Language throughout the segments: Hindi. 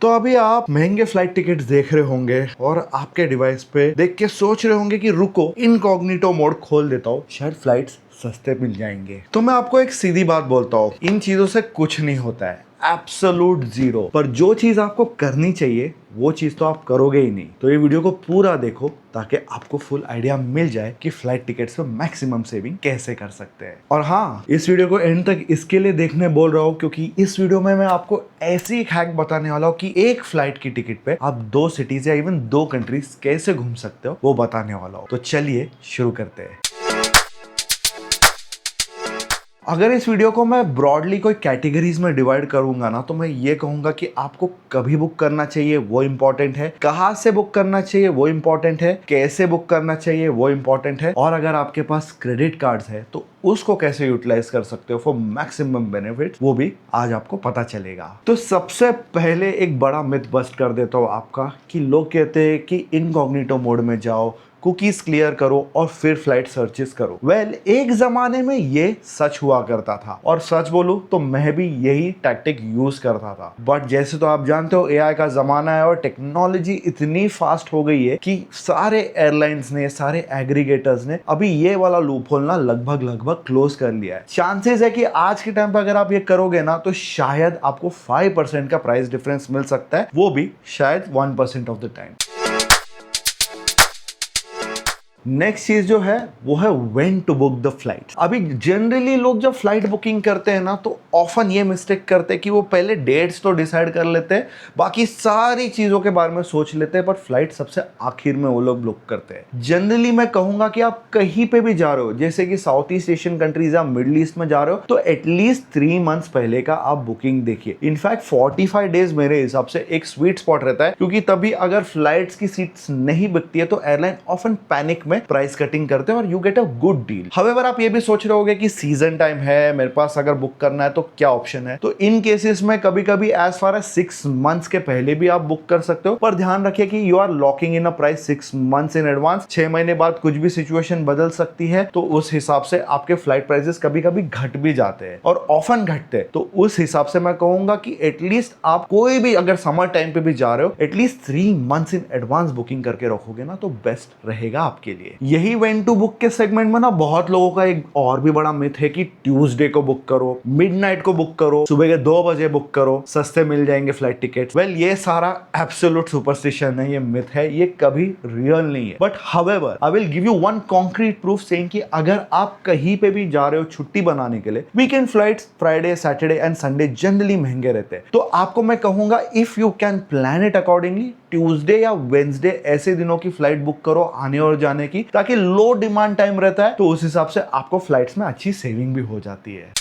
तो अभी आप महंगे फ्लाइट टिकट्स देख रहे होंगे और आपके डिवाइस पे देख के सोच रहे होंगे कि रुको इनकॉग्निटो मोड खोल देता हूँ, शायद फ्लाइट्स सस्ते मिल जाएंगे। तो मैं आपको एक सीधी बात बोलता हूँ, इन चीजों से कुछ नहीं होता है, एब्सोल्यूट जीरो। पर जो चीज आपको करनी चाहिए वो चीज तो आप करोगे ही नहीं। तो ये वीडियो को पूरा देखो ताकि आपको फुल आइडिया मिल जाए कि फ्लाइट टिकट्स पे मैक्सिमम सेविंग कैसे कर सकते हैं। और हाँ, इस वीडियो को एंड तक इसके लिए देखने बोल रहा हूँ क्योंकि इस वीडियो में मैं आपको ऐसी एक हैक बताने वाला हूँ कि एक फ्लाइट की टिकट पे आप 2 सिटीज या इवन 2 कंट्रीज कैसे घूम सकते हो वो बताने वाला हूँ। तो चलिए शुरू करते हैं। अगर इस वीडियो को मैं ब्रॉडली कोई कैटेगरीज में डिवाइड करूंगा ना, तो मैं ये कहूंगा कि आपको कभी बुक करना चाहिए वो इंपॉर्टेंट है, कहाँ से बुक करना चाहिए वो इंपॉर्टेंट है, कैसे बुक करना चाहिए वो इंपॉर्टेंट है, और अगर आपके पास क्रेडिट कार्ड्स है तो उसको कैसे यूटिलाइज कर सकते हो फॉर मैक्सिमम बेनिफिट, वो भी आज आपको पता चलेगा। तो सबसे पहले एक बड़ा मिथ बस्ट कर देता हूँ आपका कि लोग कहते हैं कि इनकॉग्निटो मोड में जाओ, कुकीज क्लियर करो और फिर फ्लाइट सर्चेस करो। वेल, एक जमाने में ये सच हुआ करता था और सच बोलूं तो मैं भी यही टैक्टिक यूज करता था। बट जैसे तो आप जानते हो एआई का जमाना है और टेक्नोलॉजी इतनी फास्ट हो गई है कि सारे एयरलाइंस ने, सारे एग्रीगेटर्स ने अभी ये वाला लूप होल ना लगभग क्लोज कर लिया है। चांसेस है कि आज के टाइम पर अगर आप ये करोगे ना तो शायद आपको 5% का प्राइस डिफरेंस मिल सकता है, वो भी शायद 1% ऑफ द टाइम। नेक्स्ट चीज जो है वो है when to book the flight. अभी जनरली लोग जब फ्लाइट बुकिंग करते हैं ना तो ऑफन ये मिस्टेक करते हैं कि वो पहले डेट्स तो डिसाइड कर लेते हैं, बाकी सारी चीजों के बारे में सोच लेते हैं, पर फ्लाइट सबसे आखिर में वो लोग बुक करते हैं। जनरली मैं कहूंगा कि आप कहीं पे भी जा रहे हो, जैसे कि साउथ ईस्ट एशियन कंट्रीज या मिडिल ईस्ट में जा रहे हो, तो एटलीस्ट 3 मंथ्स पहले का आप बुकिंग देखिए। इनफैक्ट 45 डेज मेरे हिसाब से एक स्वीट स्पॉट रहता है, क्योंकि तभी अगर फ्लाइट्स की सीट्स नहीं बिकती है तो एयरलाइन ऑफन पैनिक में प्राइस कटिंग करते हैं और you get a good deal. However, आप ये भी सोच रहे होगे कि सीजन टाइम है, मेरे पास अगर बुक करना है तो क्या ऑप्शन है। तो इन केसेस में कभी कभी एज फार एज 6 मंथ्स के पहले भी आप बुक कर सकते हो, पर ध्यान रखिए कि you are locking in a price 6 months in advance. 6 महीने बाद कुछ भी सिचुएशन बदल सकती है, तो उस हिसाब से आपके फ्लाइट प्राइसेस कभी कभी घट भी जाते हैं और ऑफन घटते हैं। तो उस हिसाब से मैं कहूंगा कि एटलीस्ट आप कोई भी अगर समर टाइम पे भी जा रहे हो, at least 3 months in advance booking करके रखोगे ना तो बेस्ट रहेगा आपके लिए। यही व्हेन टू बुक के सेगमेंट में ना बहुत लोगों का एक और भी बड़ा मिथ है कि ट्यूसडे को बुक करो, मिडनाइट को बुक करो, सुबह के 2 बजे बुक करो, सस्ते मिल जाएंगे फ्लाइट टिकट्स। वेल, ये सारा एब्सोल्यूट सुपरस्टिशन है, ये मिथ है, ये कभी रियल नहीं है। But however, I will give you one concrete proof saying कि अगर आप कहीं पे भी जा रहे हो छुट्टी बनाने के लिए, weekend flights Friday, Saturday and Sunday generally महंगे रहते हैं। तो आपको मैं कहूंगा if you can plan it accordingly, Tuesday या वेंसडे ऐसे दिनों की फ्लाइट बुक करो आने और जाने की, ताकि लो डिमांड टाइम रहता है, तो उस हिसाब से आपको फ्लाइट्स में अच्छी सेविंग भी हो जाती है।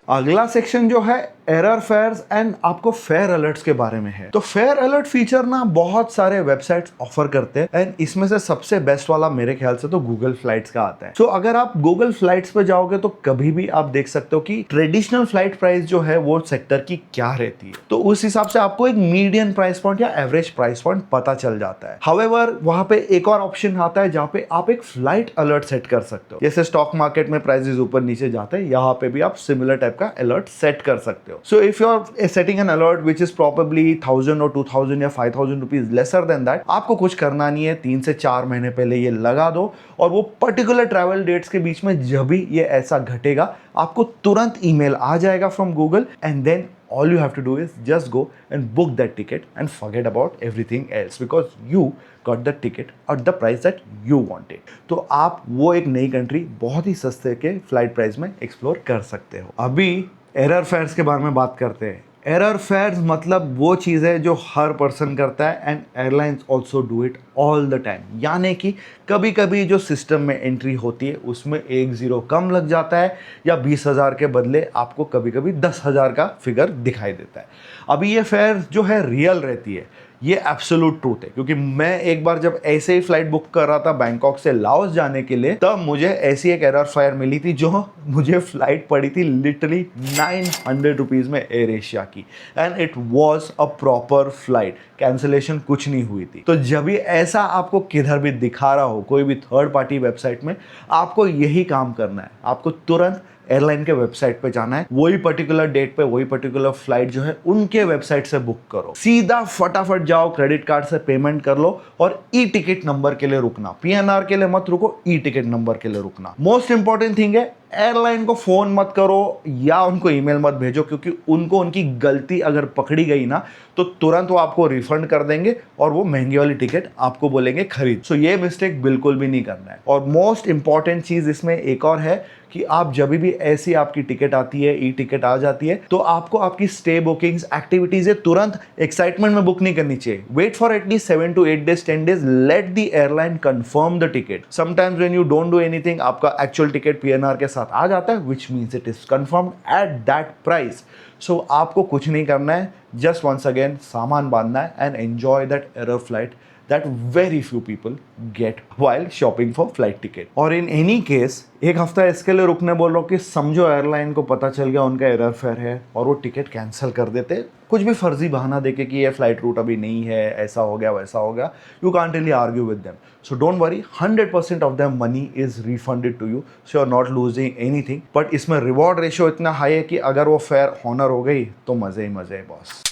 अगला सेक्शन जो है एरर फेयर्स एंड आपको फेयर अलर्ट्स के बारे में है। तो फेयर अलर्ट फीचर ना बहुत सारे वेबसाइट्स ऑफर करते हैं एंड इसमें से सबसे बेस्ट वाला मेरे ख्याल से तो गूगल फ्लाइट्स का आता है। तो अगर आप गूगल फ्लाइट्स पे जाओगे तो कभी भी आप देख सकते हो कि ट्रेडिशनल फ्लाइट प्राइस जो है वो सेक्टर की क्या रहती है, तो उस हिसाब से आपको एक मीडियन प्राइस पॉइंट या एवरेज प्राइस पॉइंट पता चल जाता है। हाउएवर, वहां पे एक और ऑप्शन आता है जहां पे आप एक फ्लाइट अलर्ट सेट कर सकते हो। जैसे स्टॉक मार्केट में प्राइसेस ऊपर नीचे जाते हैं, यहाँ पे भी आप सिमिलर टाइप का अलर्ट सेट कर सकते हो। So if you are setting an alert which is probably 1000 or 2000 या 5000 रुपीज lesser than that, आपको कुछ करना नहीं है, 3 से 4 महीने पहले ये लगा दो और वो पर्टिकुलर ट्रैवल डेट्स के बीच में जब भी ये ऐसा घटेगा आपको तुरंत ईमेल आ जाएगा from Google and then all you have to do is just go and book that ticket and forget about everything else because you got the ticket at the price that you wanted। तो आप वो एक नई कंट्री बहुत ही सस्ते के फ्लाइट प्राइस में एक्सप्लोर कर सकते हो। अभी एरर फेयर्स के बारे में बात करते हैं। एरर फेयर्स मतलब वो चीज़ है जो हर पर्सन करता है and airlines also do it all the time. यानी कि कभी कभी जो सिस्टम में एंट्री होती है उसमें 1 0 कम लग जाता है या 20,000 के बदले आपको कभी कभी 10,000 का फिगर दिखाई देता है। अभी ये फेयर जो है रियल रहती है, ये एब्सोल्यूट ट्रूथ है, क्योंकि मैं एक बार जब ऐसे ही फ्लाइट बुक कर रहा था बैंकॉक से लाओस जाने के लिए, तब मुझे ऐसी एक एरर फेयर मिली थी जो मुझे फ्लाइट पड़ी थी लिटरली 900 रुपीज में एयर एशिया की and it was a proper flight, cancellation कुछ नहीं हुई थी। तो जब भी ऐसा आपको किधर भी दिखा रहा हो कोई भी थर्ड पार्टी वेबसाइट में, आपको यही काम करना है, आपको तुरंत एयरलाइन के वेबसाइट पे जाना है, वही पर्टिकुलर डेट पे वही पर्टिकुलर फ्लाइट जो है उनके वेबसाइट से बुक करो, सीधा फटाफट जाओ, क्रेडिट कार्ड से पेमेंट कर लो और ई टिकट नंबर के लिए रुकना, पीएनआर के लिए मत रुको, ई टिकट नंबर के लिए रुकना। मोस्ट इंपॉर्टेंट थिंग है, एयरलाइन को फोन मत करो या उनको ईमेल मत भेजो, क्योंकि उनको उनकी गलती अगर पकड़ी गई ना तो तुरंत वो आपको रिफंड कर देंगे और वो महंगी वाली टिकट आपको बोलेंगे खरीद। सो ये मिस्टेक बिल्कुल भी नहीं करना है। और मोस्ट इंपॉर्टेंट चीज इसमें एक और है कि आप जब भी ऐसी आपकी टिकट आती है, ई टिकट आ जाती है, तो आपको आपकी स्टे बुकिंग्स एक्टिविटीज तुरंत एक्साइटमेंट में बुक नहीं करनी चाहिए। Wait for at least 7 to 8 days 10 days, let the airline confirm the ticket. Sometimes when you don't do anything, आपका एक्चुअल टिकट पीएनआर के साथ आ जाता है, which means it is confirmed at that price. So आपको कुछ नहीं करना है, जस्ट वंस अगेन सामान बांधना है and enjoy that error flight that very few people get while shopping for flight ticket. और in any case एक हफ्ता इसके लिए रुकने बोल रहा हूँ कि समझो एयरलाइन को पता चल गया उनका एरर फेयर है और वो टिकट कैंसिल कर देते, कुछ भी फर्जी बहाना देके कि ये फ्लाइट रूट अभी नहीं है, ऐसा हो गया वैसा हो गया, you can't really argue with them. So don't worry, 100% of them money is refunded to you, so you are not losing anything. But इसमें रिवॉर्ड रेशियो इतना हाई है कि अगर वो फेयर ऑनर हो गई तो मजे ही मजे बॉस।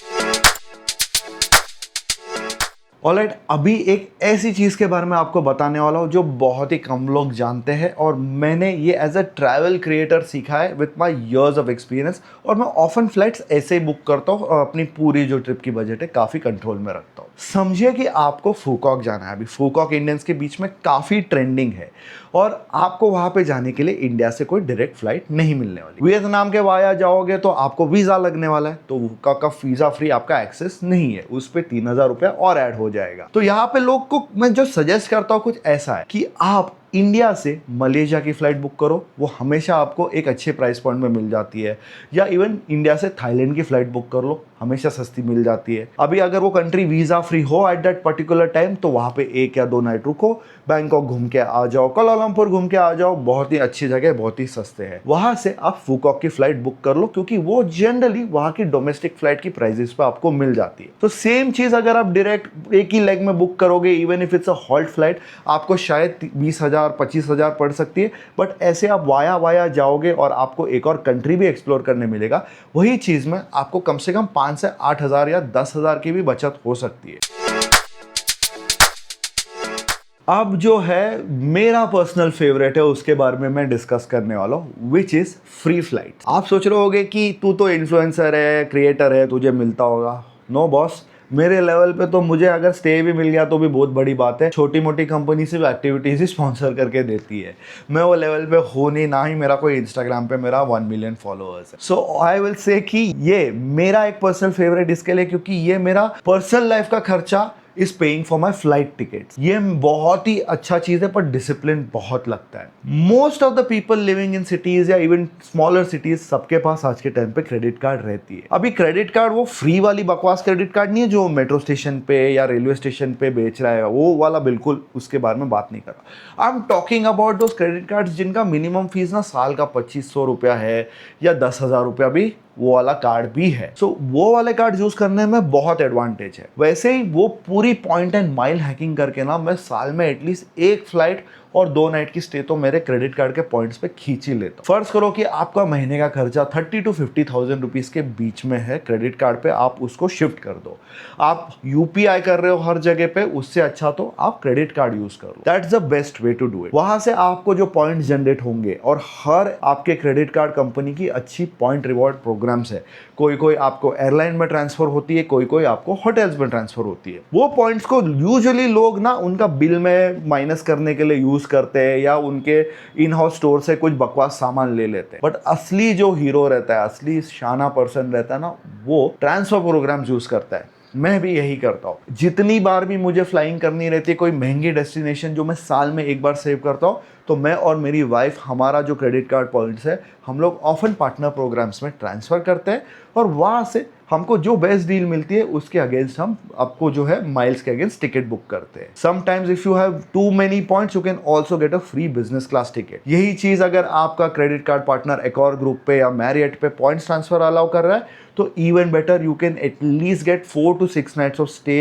ऑलराइट, अभी एक ऐसी चीज के बारे में आपको बताने वाला हूं जो बहुत ही कम लोग जानते हैं और मैंने ये एज अ ट्रैवल क्रिएटर सीखा है with my years of experience. और मैं ऑफन फ्लाइट्स ऐसे ही बुक करता हूँ और अपनी पूरी जो ट्रिप की बजट है काफी कंट्रोल में रखता हूँ। समझिए कि आपको फूकॉक जाना है। अभी फूकॉक इंडियंस के बीच में काफी ट्रेंडिंग है और आपको वहां पे जाने के लिए इंडिया से कोई डायरेक्ट फ्लाइट नहीं मिलने वाली। वियतनाम के वाया जाओगे तो आपको वीजा लगने वाला है, तो फूकॉक का वीजा फ्री आपका एक्सेस नहीं है, उस पर 3,000 रुपया और ऐड हो जाएगा। तो यहाँ पे लोग को मैं जो सजेस्ट करता हूँ कुछ ऐसा है कि आप इंडिया से मलेशिया की फ्लाइट बुक करो, वो हमेशा आपको एक अच्छे प्राइस पॉइंट में मिल जाती है। या इवन इंडिया से थाईलैंड की फ्लाइट बुक कर लो, हमेशा सस्ती मिल जाती है। अभी अगर वो कंट्री वीजा फ्री हो एट दैट पर्टिकुलर टाइम तो वहां पे 1 या 2 नाइट रुको, बैंकॉक घूम के आ जाओ, कुआलालंपुर घूम के आ जाओ, बहुत ही अच्छी जगह, बहुत ही सस्ते हैं। वहां से आप फूकॉक की फ्लाइट बुक कर लो क्योंकि वो जनरली वहां की डोमेस्टिक फ्लाइट की प्राइसेस पे आपको मिल जाती है। तो सेम चीज अगर आप डायरेक्ट एक ही लेग में बुक करोगे, even if it's a halt flight, आपको शायद 20,000 25,000 पड़ सकती है। बट ऐसे आप वाया जाओगे और आपको एक और कंट्री भी एक्सप्लोर करने मिलेगा। वही चीज में आपको कम से कम 5 से 8,000 या 10,000 की भी बचत हो सकती है। अब जो है मेरा पर्सनल फेवरेट है उसके बारे में मैं डिस्कस करने वाला हूँ, विच इज फ्री फ्लाइट। आप सोच रहे होगे कि तू तो इन्फ्लुएंसर है, क्रिएटर है, तुझे मिलता होगा। नो बॉस, मेरे लेवल पे तो मुझे अगर स्टे भी मिल गया तो भी बहुत बड़ी बात है। छोटी मोटी कंपनी से भी एक्टिविटीज ही स्पॉन्सर करके देती है। मैं वो लेवल पे हूँ नहीं, ना ही मेरा कोई इंस्टाग्राम पे मेरा 1 मिलियन फॉलोअर्स है। सो आई विल से कि ये मेरा एक पर्सनल फेवरेट इसके लिए क्योंकि ये मेरा पर्सनल लाइफ का खर्चा is paying for my flight ticket. ये बहुत ही अच्छा चीज है, पर डिसिप्लिन बहुत लगता है। Most of the people living in cities या इवन स्मॉलर सिटीज, सबके पास आज के टाइम पे क्रेडिट कार्ड रहती है। अभी क्रेडिट कार्ड वो फ्री वाली बकवास क्रेडिट कार्ड नहीं है जो मेट्रो स्टेशन पे या रेलवे स्टेशन पे बेच रहा है, वो वाला बिल्कुल उसके बारे में बात नहीं कर रहा। I am talking about those credit card जिनका मिनिमम फीस ना साल का 2,500 रुपया है या 10,000 रुपया भी वो वाला कार्ड भी है। सो वो वाले कार्ड यूज करने में बहुत एडवांटेज है। वैसे ही वो पूरी पॉइंट एंड माइल हैकिंग करके ना मैं साल में एटलीस्ट 1 फ्लाइट और 2 नाइट की स्टे तो मेरे क्रेडिट कार्ड के पॉइंट्स पे खींच ही लेता हूं। फर्ज करो कि आपका महीने का खर्चा 30 to 50,000 रुपीज के बीच में है, क्रेडिट कार्ड पे आप उसको शिफ्ट कर दो। आप यूपीआई कर रहे हो हर जगह पे, उससे अच्छा तो आप क्रेडिट कार्ड यूज कर लो। That's the best way to do it. वहां से आपको जो पॉइंट जनरेट होंगे और हर आपके क्रेडिट कार्ड कंपनी की अच्छी पॉइंट रिवॉर्ड प्रोग्राम्स है। कोई आपको एयरलाइन में ट्रांसफर होती है, कोई आपको होटल्स में ट्रांसफर होती है। वो पॉइंट्स को यूजुअली लोग ना उनका बिल में माइनस करने के लिए यूज करते हैं या उनके इन हाउस स्टोर से कुछ बकवास सामान ले लेते हैं। बट असली जो हीरो रहता है, असली शाना पर्सन रहता है ना, वो ट्रांसफर प्रोग्राम यूज करता है। मैं भी यही करता हूँ। जितनी बार भी मुझे फ्लाइंग करनी रहती है कोई महंगी डेस्टिनेशन जो मैं साल में एक बार सेव करता हूँ, तो मैं और मेरी वाइफ हमारा जो क्रेडिट कार्ड पॉइंट्स है हम लोग ऑफन पार्टनर प्रोग्राम्स में ट्रांसफ़र करते हैं और वहाँ से हमको जो बेस्ट डील मिलती है उसके अगेंस्ट हम आपको जो है माइल्स के अगेंस्ट टिकट बुक करते हैं। Sometimes if you have too many points you can also get a free business class ticket. यही चीज़ अगर आपका credit card partner Accor group पे या मैरियट पे पॉइंट्स ट्रांसफर अलाउ कर रहा है तो even better, you can at least get 4 to 6 nights of stay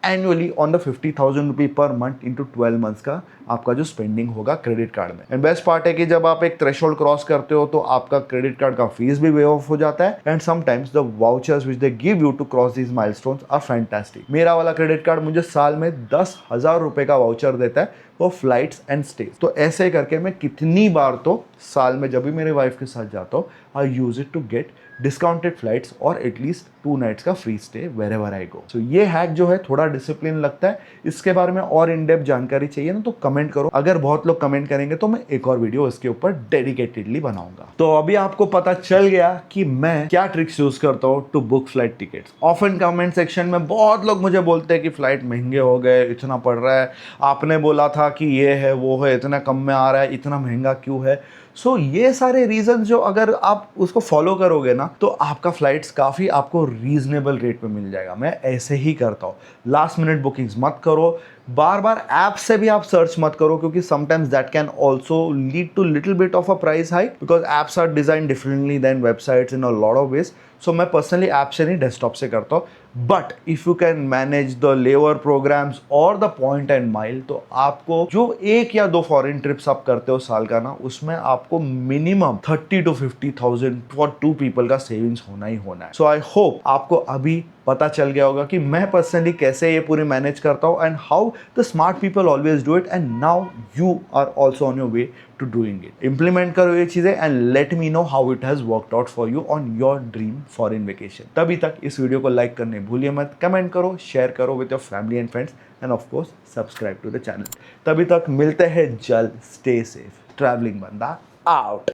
annually on the 50,000 rupee per month into 12 months का आपका जो स्पेंडिंग होगा क्रेडिट कार्ड में। एंड बेस्ट पार्ट है कि जब आप एक थ्रेशोल्ड क्रॉस करते हो तो आपका क्रेडिट कार्ड का फीस भी वेव ऑफ हो जाता है। And sometimes the vouchers which they give you to cross these milestones are fantastic. मेरा वाला क्रेडिट कार्ड मुझे साल में 10,000 रुपए का वाउचर देता है वो फ्लाइट्स एंड स्टेज। तो ऐसे करके मैं कितनी बार तो साल में जब भी मेरे वाइफ के साथ जाता हूँ I use it to get discounted flights और एटलीस्ट 2 नाइट्स का free stay wherever I go. So ये हैक जो है थोड़ा डिसिप्लिन लगता है। इसके बारे में और इन डेप्थ जानकारी चाहिए ना तो कमेंट करो। अगर बहुत लोग कमेंट करेंगे तो मैं एक और वीडियो इसके ऊपर डेडिकेटेडली बनाऊंगा। तो अभी आपको पता चल गया कि मैं क्या ट्रिक्स यूज करता हूँ to book flight tickets. Often comment section में बहुत लोग मुझे बोलते हैं कि फ्लाइट महंगे हो गए, इतना पड़ रहा है, आपने बोला था कि ये है वो है, इतना कम में आ रहा है, इतना महंगा क्यों है। सो ये सारे रीजन जो अगर आप उसको फॉलो करोगे ना तो आपका फ्लाइट्स काफ़ी आपको रीजनेबल रेट पे मिल जाएगा। मैं ऐसे ही करता हूँ। लास्ट मिनट बुकिंग्स मत करो, बार बार ऐप से भी आप सर्च मत करो क्योंकि sometimes that can also lead to little bit of a price hike because apps are design differently than websites in a lot of ways. So मैं पर्सनली ऐप से नहीं डेस्कटॉप से करता हूँ। But if you can manage the lever programs और द पॉइंट एंड माइल तो आपको जो 1 या 2 फॉरेन ट्रिप्स आप करते हो साल का ना उसमें आपको मिनिमम 30 to 50,000 फॉर 2 पीपल का सेविंग्स होना ही होना है। सो आई होप आपको अभी पता चल गया होगा कि मैं पर्सनली कैसे ये पूरी मैनेज करता हूँ and how the smart people always do it and now you are also on your way to doing it. Implement करो ये चीजें and let me know how it has worked out for you on your dream foreign vacation. तभी तक इस वीडियो को लाइक करने भूलिए मत, कमेंट करो, शेयर करो with your family and friends and of course subscribe to the channel. तभी तक मिलते हैं जल्द। Stay safe. ट्रैवलिंग बंदा आउट।